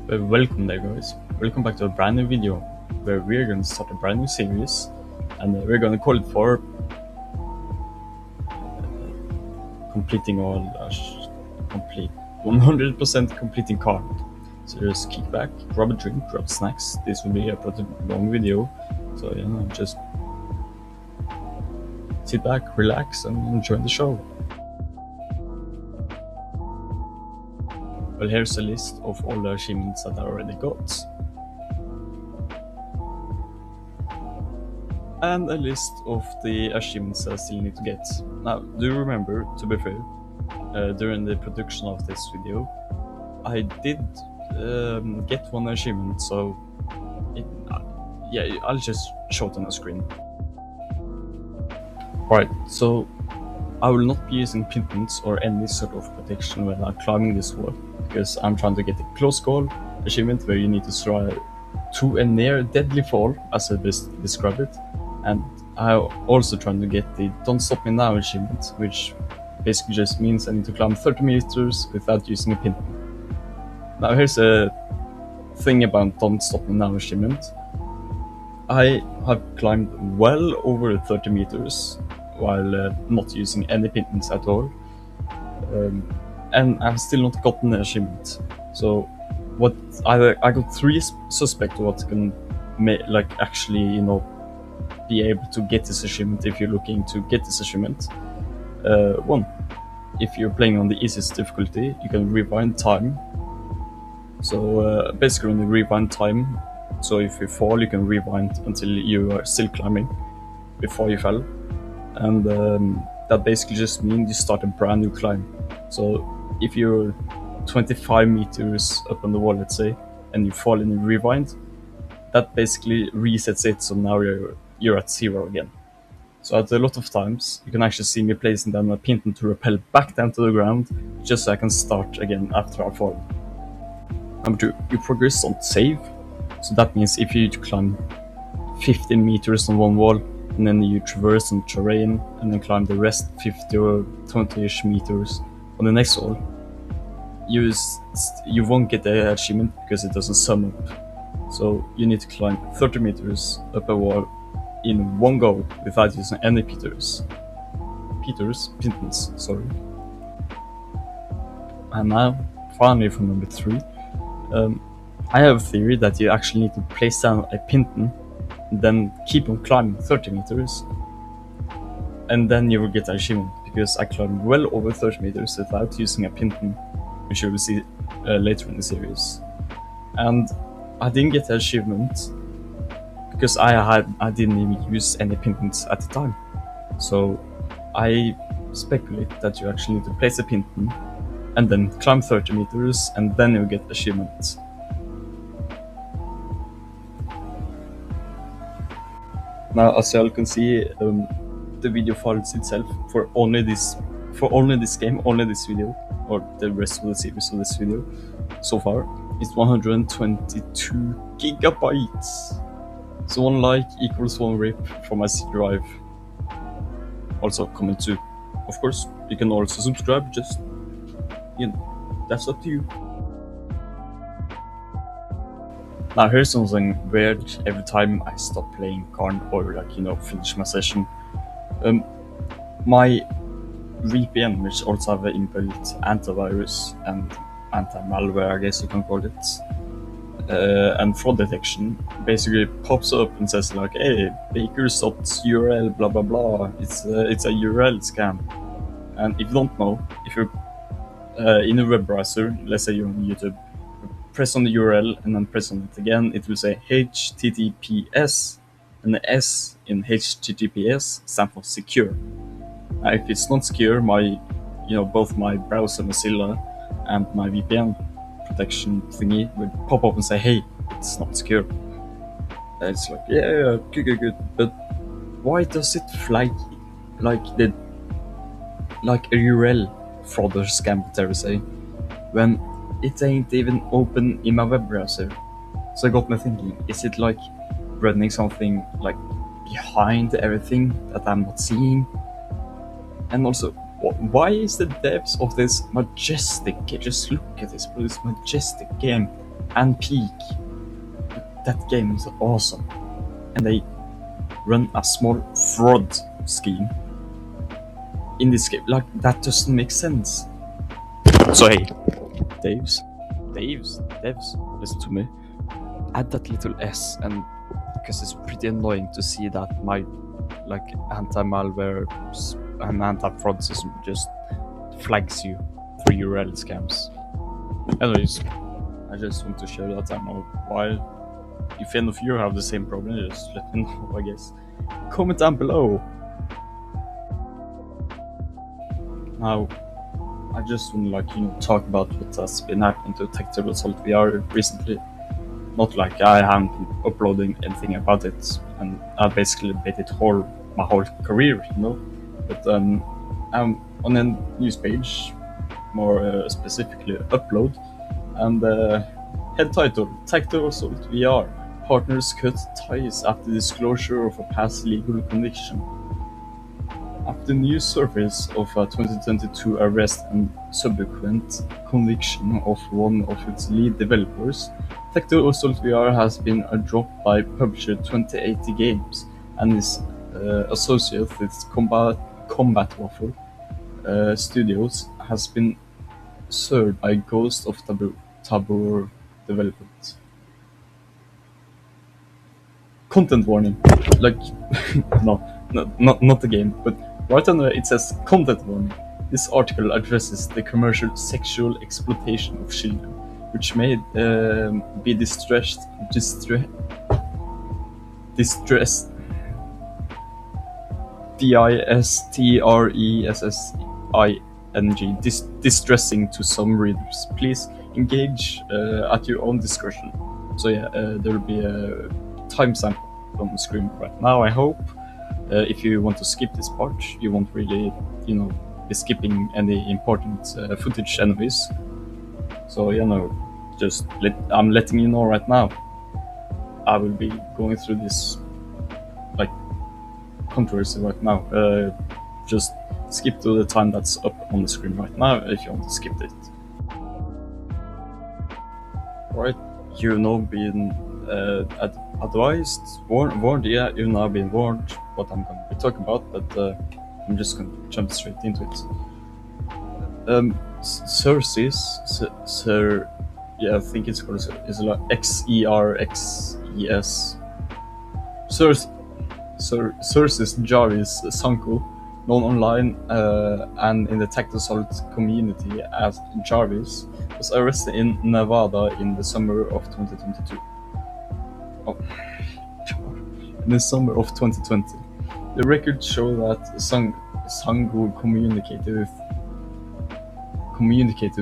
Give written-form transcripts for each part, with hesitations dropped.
Welcome there guys, welcome back to a brand new video where we're going to start a brand new series and we're going to call it for completing all complete 100% completing Cairn. So just kick back, grab a drink, grab snacks. This will be a pretty long video, so just sit back, relax and enjoy the show. Well, here's a list of all the achievements that I already got. And a list of the achievements I still need to get. Now, do you remember, to be fair, during the production of this video, I did get one achievement, so I'll just show it on the screen. Right, so I will not be using pin-points or any sort of protection when I'm climbing this wall, because I'm trying to get a close call achievement where you need to strive to a near deadly fall, as I described it, and I'm also trying to get the Don't Stop Me Now achievement, which basically just means I need to climb 30 meters without using a pin. Now here's a thing about Don't Stop Me Now achievement. I have climbed well over 30 meters while not using any pin-points at all. And I've still not gotten the achievement. So what I got three suspects what can actually be able to get this achievement if you're looking to get this achievement. One, if you're playing on the easiest difficulty, you can rewind time. So basically when you rewind time, so if you fall you can rewind until you are still climbing before you fell. And that basically just means you start a brand new climb. So if you're 25 meters up on the wall, let's say, and you fall and you rewind, that basically resets it, so now you're at zero again. So at a lot of times you can actually see me placing down a pin to rappel back down to the ground just so I can start again after I fall. Number two, you progress on save. So that means if you climb 15 meters on one wall and then you traverse some terrain and then climb the rest 50 or 20-ish meters on the next wall, you won't get the achievement because it doesn't sum up. So you need to climb 30 meters up a wall in one go without using any pin-points, sorry. And now, finally for number three, I have a theory that you actually need to place down a pin, then keep on climbing 30 meters, and then you will get the achievement, because I climbed well over 30 meters without using a pin, which you will see later in the series. And I didn't get the achievement because I didn't even use any pin-points at the time. So I speculate that you actually need to place a pin and then climb 30 meters and then you'll get the achievement. Now, as you all can see, the video files itself for only this game, only this video, or the rest of the series of this video so far, is 122 gigabytes. So one like equals one rip from my C drive. Also comment too. Of course, you can also subscribe, just, that's up to you. Now here's something weird. Every time I stop playing Cairn or finish my session, my VPN, which also have an inbuilt antivirus and anti-malware, I guess you can call it, and fraud detection, basically pops up and says like, hey, bakers.url blah blah blah, it's a URL scam. And if you don't know, if you're in a web browser, let's say you're on YouTube, press on the URL and then press on it again, it will say HTTPS, and the S in HTTPS stands for secure. Now, if it's not secure, both my browser Mozilla and my VPN protection thingy will pop up and say, hey, it's not secure. And it's like, yeah, good, but why does it flag like a URL fraud or scam, whatever say, when it ain't even open in my web browser? So it got me thinking, is it like running something like behind everything that I'm not seeing? And also, why is the depths of this majestic, just look at this majestic game, and Peak. That game is awesome. And they run a small fraud scheme in this game. Like, that doesn't make sense. So hey, devs, listen to me. Add that little S, and because it's pretty annoying to see that my like anti-malware and anti-fraud system just flags you for URL scams. Anyways, I just want to share that. I know why. If any of you have the same problem, just let me know, I guess. Comment down below. Now, I just want to talk about what has been happening to Tactical Assault VR recently. Not like I haven't been uploading anything about it, and I basically made it my whole career, But I'm on a news page, more specifically upload, and head title: Tactical Assault VR. Partners cut ties after disclosure of a past legal conviction. After news surface of a 2022 arrest and subsequent conviction of one of its lead developers, Tactical Assault VR has been dropped by publisher 2080 Games and is associated with Combat Waffle Studios has been served by Ghost of Tabor Development. Content warning. Like, no, not the game, but right under it says content warning. This article addresses the commercial sexual exploitation of children, which may be distressing, distressing to some readers. Please engage at your own discretion. So yeah, there will be a timestamp on the screen right now, I hope. If you want to skip this part, you won't really, be skipping any important footage anyways. So, I'm letting you know right now. I will be going through this, controversy right now. Just skip to the time that's up on the screen right now if you want to skip it. Alright, you've now been advised, warned, yeah, you've now been warned what I'm going to be talking about, but I'm just going to jump straight into it. Sources, yeah, I think it's called like XERXES. Sources Jarvis Sanko, known online and in the Tactical Assault community as Jarvis, was arrested in Nevada in the summer of 2022. In the summer of 2020, the records show that Sango communicated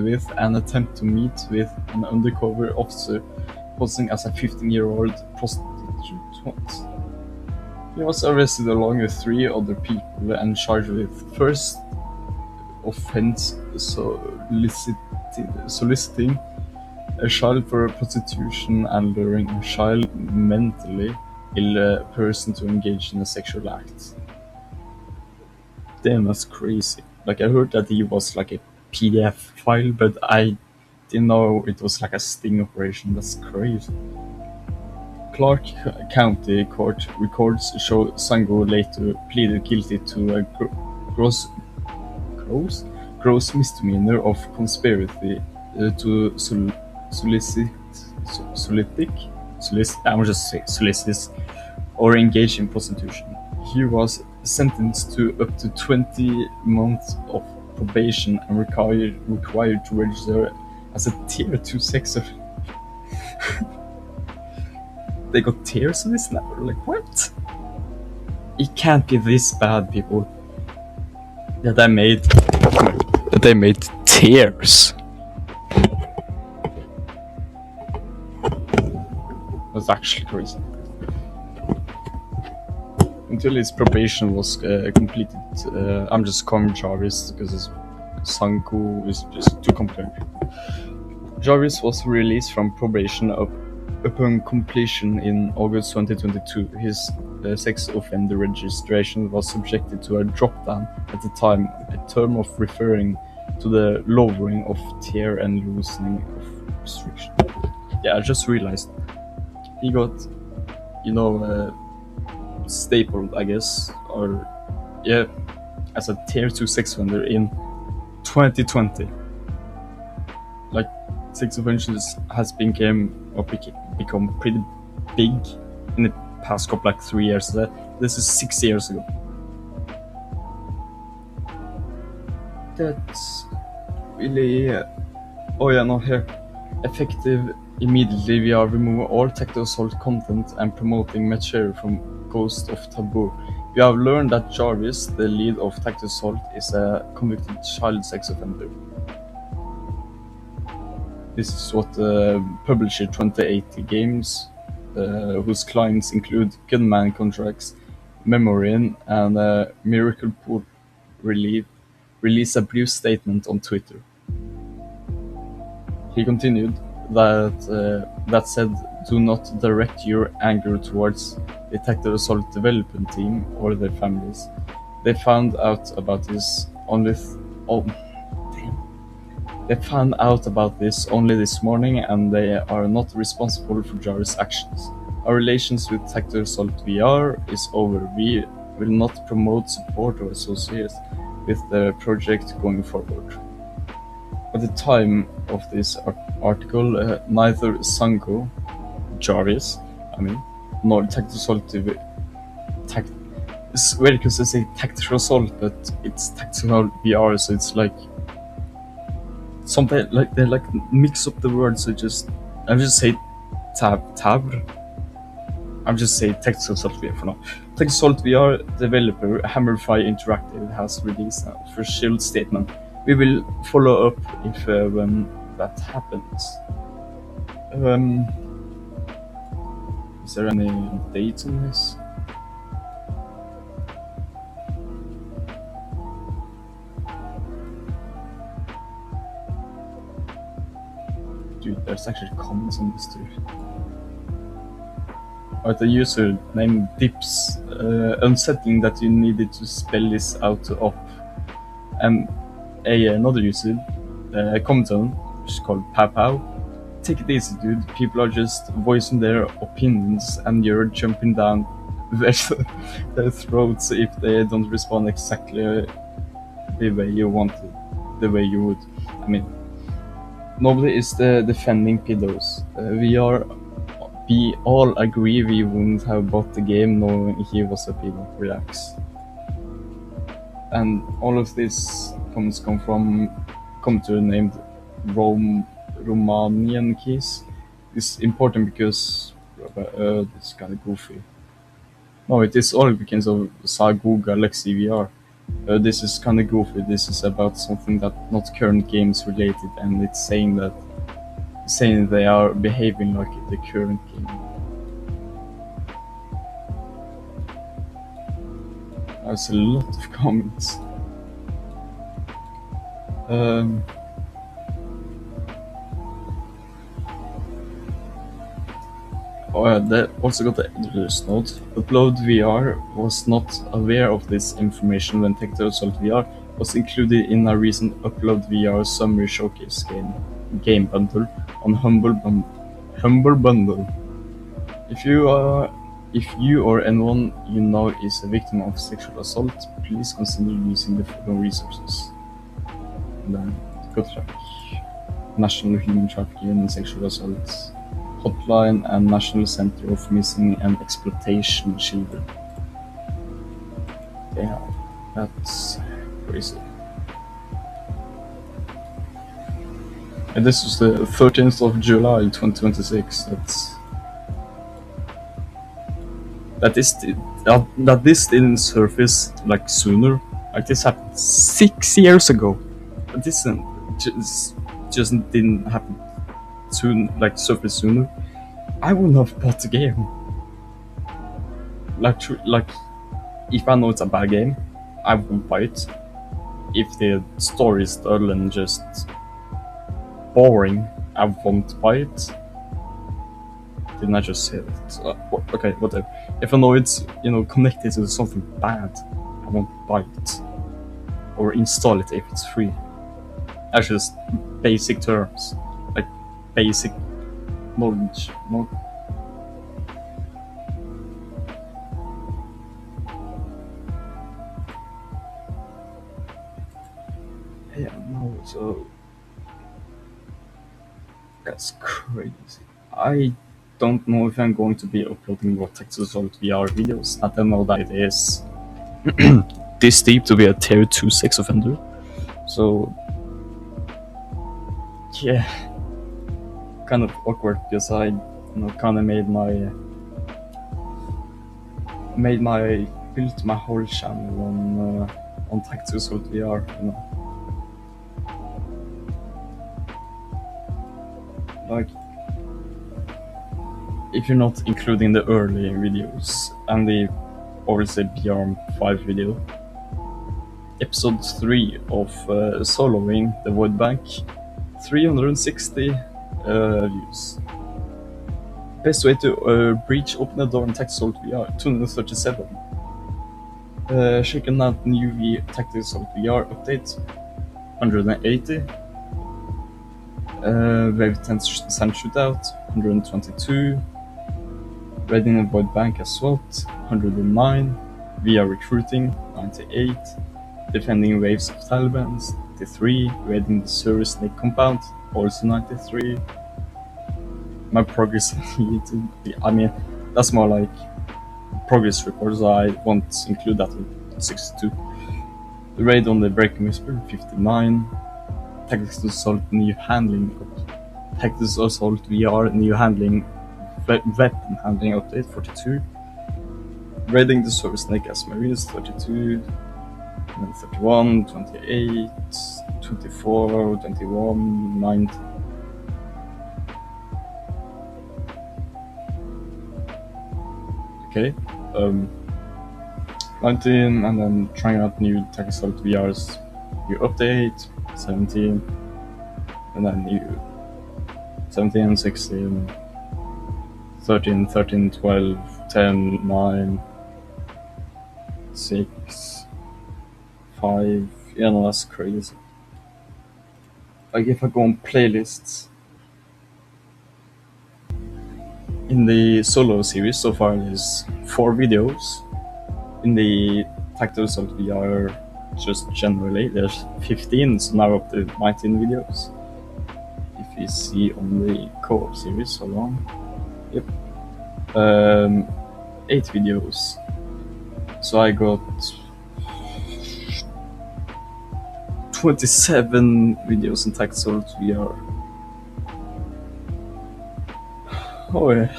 with and attempted to meet with an undercover officer posing as a 15-year-old prostitute. He was arrested along with 3 other people and charged with first offense soliciting a child for prostitution and luring a child mentally ill person to engage in a sexual act. Damn, that's crazy. I heard that he was like a PDF file, but I didn't know it was like a sting operation. That's crazy. Clark County Court records show Sango later pleaded guilty to a gross misdemeanor of conspiracy to solicit or engage in prostitution. He was sentenced to up to 20 months of probation and required to register as a tier 2 sex offender. They got tiers on this now? What? It can't be this bad, people. That they made tiers. That's actually crazy. Until his probation was completed, I'm just calling Jarvis because his Sanko is just too complicated. Jarvis was released from probation upon completion in August 2022. His sex offender registration was subjected to a drop-down at the time, a term of referring to the lowering of tier and loosening of restriction. Yeah, I just realized he got, you know, stapled, I guess, or yeah, as a tier 2 sex offender in 2020. Like, sex offenses has become pretty big in the past couple, like 3 years. This is 6 years ago. That's really. Oh yeah, no, here. Effective immediately, we are removing all tactile assault content and promoting material from Ghost of Taboo. We have learned that Jarvis, the lead of tactile assault, is a convicted child sex offender. This is what publisher 2080 Games, whose clients include Gunman Contracts, Memorian, and Miracle Pool, released a brief statement on Twitter. He continued that said, do not direct your anger towards the tactile assault development team or their families. They found out about this only They found out about this only this morning, and they are not responsible for Jarvis' actions. Our relations with Tactile Assault VR is over. We will not promote, support, or associate with the project going forward. At the time of this article, neither Sango, Jarvis, nor Tactile Assault it's weird because they say Tactile Assault, but it's Tactile VR, so it's like something like they like mix up the words. So I just say tab. I'm just say Tactile Assault VR for now. Tactile Assault VR developer Hammerfly Interactive has released an official statement. We will follow up if when that happens. Is there any dates on this? Dude, there's actually comments on this too. Alright, a user named Dips, unsettling that you needed to spell this out up. And another user, commented, which is called Papow. Take it easy, dude. People are just voicing their opinions, and you're jumping down their throats if they don't respond exactly the way you want it, the way you would. Nobody is defending pedos. We all agree we wouldn't have bought the game knowing he was a pedo. Relax. And all of these comments come from commentator named Romanian Keys. It's important because it's kind of goofy. No, it is all because of Sagu Galaxy VR. This is kind of goofy. This is about something that not current games related, and it's saying they are behaving like the current game. There's a lot of comments. They also got the editor's note. Upload VR was not aware of this information when Tactile Assault VR was included in a recent Upload VR Summer Showcase game bundle on Humble Bundle. If you or anyone you know is a victim of sexual assault, please consider using the following resources. And then, good luck. National Human Trafficking and Sexual Assault Hotline and National Center of Missing and Exploitation Children. Yeah, that's crazy. And this was the 13th of July 2026. That this didn't surface like sooner. Like this happened 6 years ago. But this just didn't happen soon, like surface sooner. I wouldn't have bought the game. Like if I know it's a bad game, I won't buy it. If the story is dull and just boring, I won't buy it. Didn't I just say that? Okay, whatever. If I know it's connected to something bad, I won't buy it or install it if it's free. Actually, just basic terms, like basic knowledge. No. Yeah, no. So that's crazy. I don't know if I'm going to be uploading more Texas Assault VR videos. I don't know that it is this deep to be a tier 2 sex offender. So yeah, kind of awkward because I kind of built my whole channel on Texas Assault VR. Like, if you're not including the early videos and the obviously beyond 5 video, episode 3 of soloing the void bank, 360 views. Best way to breach open the door in Tactics Assault VR, 237. Shaken out new Tactics Assault VR update, 180. Wave 10 Sand Shootout, 122. Raiding the void bank assault, 109. VR recruiting, 98. Defending waves of Talibans, 93. Raiding the Service Snake compound, also 93. My progress on YouTube, I mean, that's more like progress reports. I won't include that in 62. The raid on the Breaking Whisper, 59. Tactics Assault new handling. Tactics Assault VR new handling. Weapon handling update, 42. Raiding the Service Snake as Marines, 32. And then 31, 28, 24, 21, 19. Okay. 19, and then trying out new Tactics Assault VR's new update, 17. And then new 17, 16. 13, 13, 12, 10, 9, 6, 5. Yeah, no, that's crazy. Like, if I go on playlists, in the solo series so far there's 4 videos. In the Tactical Assault VR, just generally, there's 15, so now up to 19 videos. If you see on the co-op series, hold on. Yep. 8 videos. So I got 27 videos in Tactical Assault VR. Oh yeah.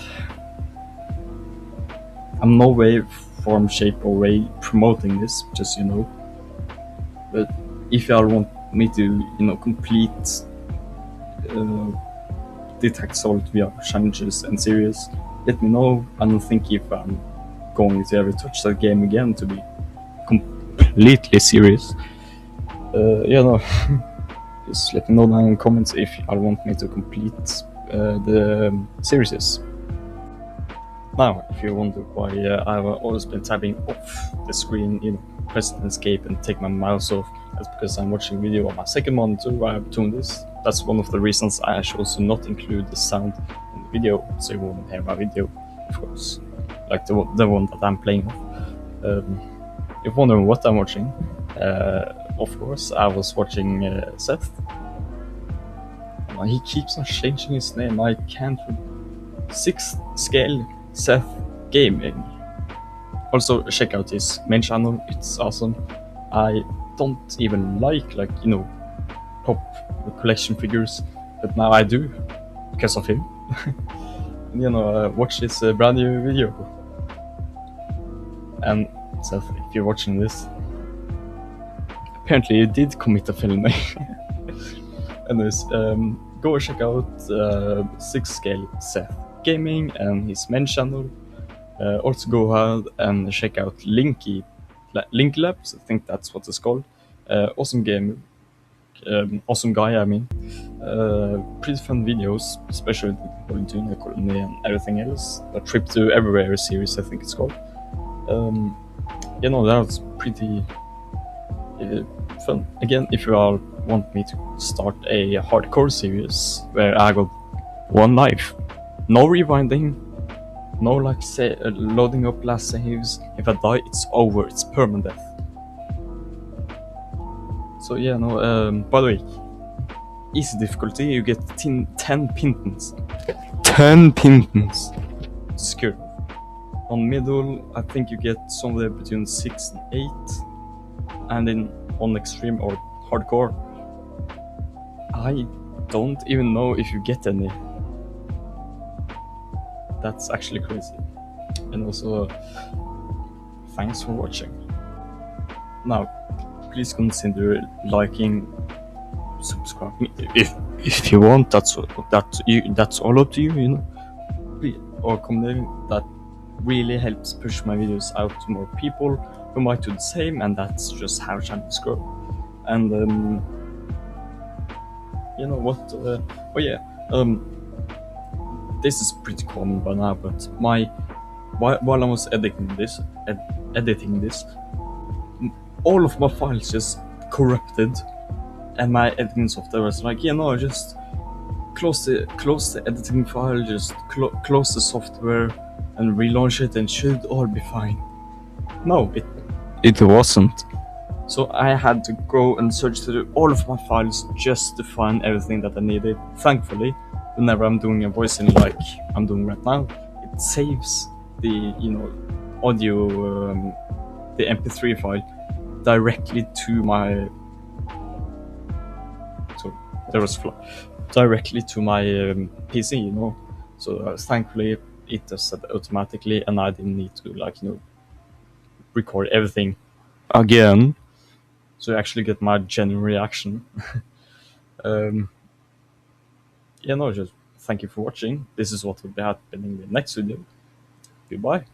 I'm no way, form, shape, or way promoting this, just so you know. But if y'all want me to, complete the Tactical Assault VR challenges and series, let me know. I don't think if I'm going to ever touch that game again, to be completely serious. Just let me know down in the comments if I want me to complete the series. Now, if you wonder why I've always been tapping off the screen, press escape and take my mouse off, that's because I'm watching video on my second monitor where I'm doing this. That's one of the reasons I chose to not include the sound in the video, so you won't hear my video, of course, like the one that I'm playing with. If you're wondering what I'm watching, of course, I was watching Seth. He keeps on changing his name. I can't. 6th scale Seth Gaming. Also, check out his main channel. It's awesome. I don't even like pop collection figures, but now I do because of him. Watch this brand new video. And Seth, if you're watching this, apparently you did commit a felony. Anyways, go check out 6th scale Seth Gaming and his main channel. Also go ahead and check out Link Labs, I think that's what it's called. Awesome game, awesome guy, I mean. Pretty fun videos, especially going to the colony and everything else. A Trip to Everywhere series, I think it's called. That was pretty fun. Again, if you all want me to start a hardcore series where I got one life, No rewinding, no like loading up last saves. If I die, it's over. It's permanent death. So yeah, no. By the way, easy difficulty, you get 10 pintons. 10 pintons. Secure. On middle, I think you get somewhere between 6 and 8. And then on extreme or hardcore, I don't even know if you get any. That's actually crazy. And also, thanks for watching. Now, please consider liking, subscribing if you want. That's all up to you, you know. Or commenting. That really helps push my videos out to more people who might do the same, and that's just how channels grow. And you know what? This is pretty common by now, but while I was editing this, all of my files just corrupted, and my editing software was like, yeah, no, just close the editing file, just close the software, and relaunch it, and should all be fine. No, it wasn't. So I had to go and search through all of my files just to find everything that I needed. Thankfully, whenever I'm doing a voice in like I'm doing right now, it saves the audio, the MP3 file directly to my. So there was flaw. Directly to my PC, you know. So thankfully it does that automatically, and I didn't need to record everything again. So you actually get my genuine reaction. Just thank you for watching. This is what will be happening in the next video. Goodbye.